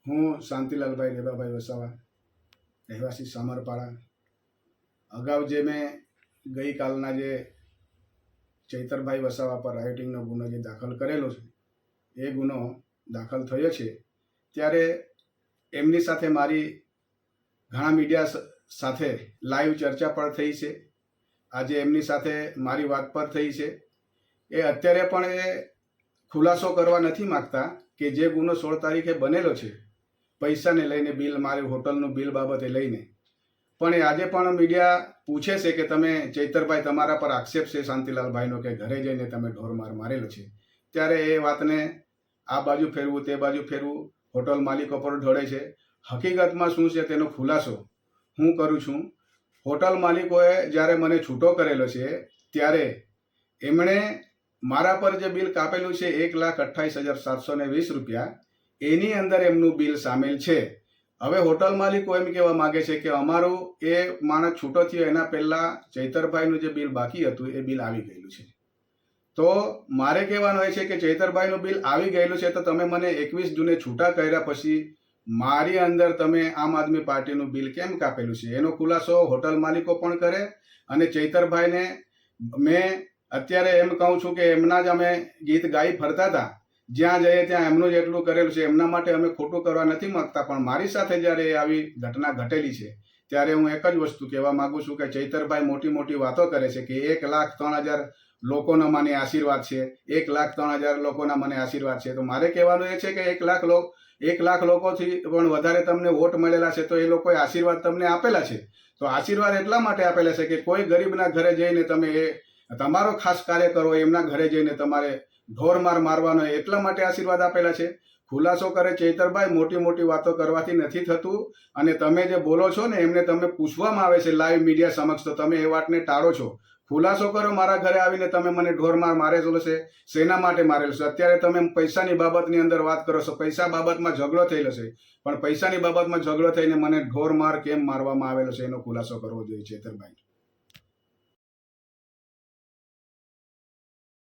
હું શાંતિલાલભાઈ લેબાભાઈ વસાવા, રહેવાસી સામરપાડા. અગાઉ જે મેં ગઈકાલના જે ચૈતરભાઈ વસાવા પર રાયોટિંગનો ગુનો જે દાખલ કરેલો છે, એ ગુનો દાખલ થયો છે ત્યારે એમની સાથે મારી ઘણા મીડિયા સાથે લાઈવ ચર્ચા પણ થઈ છે. આજે એમની સાથે મારી વાત પર થઈ છે. એ અત્યારે પણ એ ખુલાસો કરવા નથી માગતા કે જે ગુનો 16 તારીખે બનેલો છે પૈસાને લઈને, બિલ, મારી હોટલનું બિલ બાબતે લઈને, પણ એ આજે પણ મીડિયા પૂછે છે કે તમે ચૈતરભાઈ, તમારા પર આક્ષેપ છે શાંતિલાલભાઈનો કે ઘરે જઈને તમે ઢોરમાર મારેલો છે. ત્યારે એ વાતને આ બાજુ ફેરવું, તે બાજુ ફેરવું, હોટલ માલિકો પર ઢોળે છે. હકીકતમાં શું છે તેનો ખુલાસો હું કરું છું. હોટલ માલિકોએ જ્યારે મને છૂટો કરેલો છે ત્યારે એમણે મારા પર જે બિલ કાપેલું છે 1,28,720 રૂપિયા, એની અંદર એમનું બિલ સામેલ છે. હવે હોટલ માલિકો એમ કહેવા માગે છે કે અમારું એ માણસ છૂટો થયો એના પહેલાં ચૈતરભાઈનું જે બિલ બાકી હતું એ બિલ આવી ગયેલું છે. તો મારે કહેવાનું એ છે કે ચૈતરભાઈનું બિલ આવી ગયેલું છે તો તમે મને 21 જૂને છૂટા કર્યા પછી મારી અંદર તમે આમ આદમી પાર્ટીનું બિલ કેમ કાપેલું છે એનો ખુલાસો હોટલ માલિકો પણ કરે. અને ચૈતરભાઈને મેં અત્યારે એમ કહું છું કે એમના જ અમે ગીત ગાઈ ફરતા હતા, જ્યાં જઈએ ત્યાં એમનું જ એટલું કરેલું છે. એમના માટે અમે ખોટું કરવા નથી માગતા, પણ મારી સાથે જ્યારે આવી ઘટના ઘટેલી છે ત્યારે હું એક જ વસ્તુ કહેવા માગું છું કે ચૈતરભાઈ મોટી મોટી વાતો કરે છે કે 1,03,000 લોકોના મને આશીર્વાદ છે, 1,03,000 લોકોના મને આશીર્વાદ છે. તો મારે કહેવાનું એ છે કે 1 લાખ લોકોથી પણ વધારે તમને વોટ મળેલા છે તો એ લોકોએ આશીર્વાદ તમને આપેલા છે. તો આશીર્વાદ એટલા માટે આપેલા છે કે કોઈ ગરીબના ઘરે જઈને તમે એ તમારો ખાસ કાર્યકર હોય એમના ઘરે જઈને તમારે ઢોરમાર મારવાનો, એટલા માટે આશીર્વાદ આપેલા છે. ખુલાસો કરે ચૈતરભાઈ, મોટી મોટી વાતો કરવાથી નથી થતું. અને તમે જે બોલો છો ને એમને તમે પૂછવામાં આવે છે લાઈવ મીડિયા સમક્ષ, તો તમે એ વાતને ટાળો છો. ખુલાસો કરો, મારા ઘરે આવીને તમે મને ઢોરમાર મારેલો છે, શેના માટે મારેલો છે? અત્યારે તમે પૈસાની બાબતની અંદર વાત કરો છો, પૈસા બાબતમાં ઝઘડો થયેલો છે, પણ પૈસાની બાબતમાં ઝઘડો થઈને મને ઢોરમાર કેમ મારવામાં આવેલો છે એનો ખુલાસો કરવો જોઈએ ચૈતરભાઈ.